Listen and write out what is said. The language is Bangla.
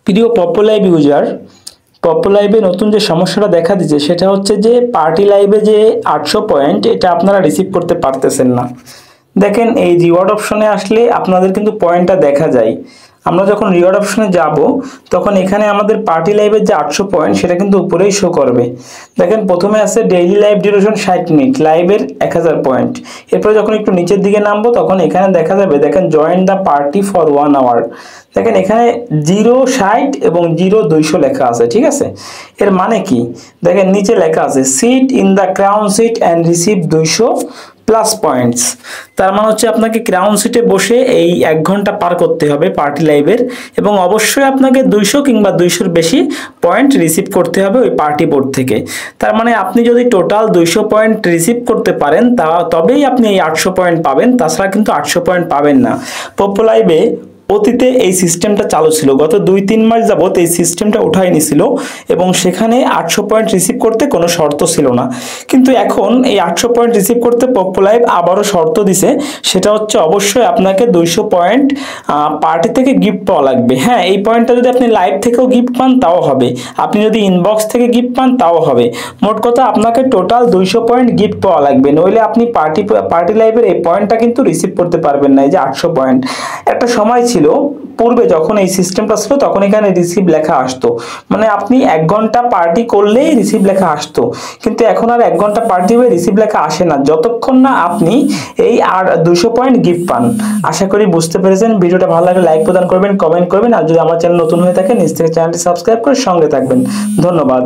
প্রিয় পপুলাইভ ইউজার, পপুলাইভে নতুন যে সমস্যাটা দেখা দিচ্ছে সেটা হচ্ছে যে পার্টি লাইভে যে 800 পয়েন্ট এটা আপনারা রিসিভ করতে পারতেছেন না। দেখেন এই রিওয়ার্ড অপশনে আসলে আপনাদের কিন্তু পয়েন্টটা দেখা যায়। আমরা যখন রিওয়ার্ড অপশনে যাব তখন এখানে আমাদের পার্টি লাইভের যে 800 পয়েন্ট সেটা কিন্তু উপরেই শো করবে। দেখেন প্রথমে আছে ডেইলি লাইভ ডিউরেশন 60 মিনিট, লাইভের 1000 পয়েন্ট। এরপরে যখন একটু নিচের দিকে নামবো তখন এখানে দেখা যাবে, দেখেন join the party for 1 hour. দেখেন এখানে 0 60 এবং 0 200 লেখা আছে, ঠিক আছে। এর মানে কি, দেখেন নিচে লেখা আছে sit in the crown seat and receive 200 plus points. তার মানে হচ্ছে আপনাকে ক্রাউন সিটে বসে এই 1 ঘন্টা পার করতে হবে পার্টি লাইভের, এবং অবশ্যই আপনাকে 200 কিংবা 200-র বেশি পয়েন্ট রিসিভ করতে হবে ওই পার্টি বোর্ড থেকে। তার মানে আপনি যদি টোটাল 200 পয়েন্ট রিসিভ করতে পারেন তবেই আপনি এই 800 পয়েন্ট পাবেন, তাছাড়া কিন্তু 800 পয়েন্ট পাবেন না। পপুলাইভে অতীতে এই সিস্টেমটা চালু ছিল, গত 2-3 মাস যাবত এই সিস্টেমটা উঠাই নিছিল এবং সেখানে 800 পয়েন্ট রিসিভ করতে কোনো শর্ত ছিল না। কিন্তু এখন এই 800 পয়েন্ট রিসিভ করতে পপুলাইভ আবারও শর্ত দিছে, সেটা হচ্ছে অবশ্যই আপনাকে 200 পয়েন্ট পার্টি থেকে গিফট পাওয়া লাগবে। হ্যাঁ, এই পয়েন্টটা যদি আপনি লাইভ থেকেও গিফট পান তাও হবে, আপনি যদি ইনবক্স থেকে গিফট পান তাও হবে। মোট কথা আপনাকে টোটাল 200 পয়েন্ট গিফট পাওয়া লাগবে, নইলে আপনি পার্টি লাইভের এই পয়েন্টটা কিন্তু রিসিভ করতে পারবেন না। এই যে 800 পয়েন্ট, একটা সময় ছিল পূর্বে যখন এই সিস্টেমটা ছিল তখন এখানে রিসিভ লেখা আসতো, মানে আপনি 1 ঘন্টা পার্টি করলেই রিসিভ লেখা আসতো। কিন্তু এখন আর 1 ঘন্টা পার্টি হয়ে রিসিভ লেখা আসে না যতক্ষণ না আপনি এই 200 পয়েন্ট গিফট পান। আশা করি বুঝতে পেরেছেন। ভিডিওটা ভালো লাগলে লাইক প্রদান করবেন, কমেন্ট করবেন, আর যদি আমার চ্যানেল নতুন হয়ে থাকে নিজ থেকে চ্যানেলটি সাবস্ক্রাইব করে সঙ্গে থাকবেন। ধন্যবাদ।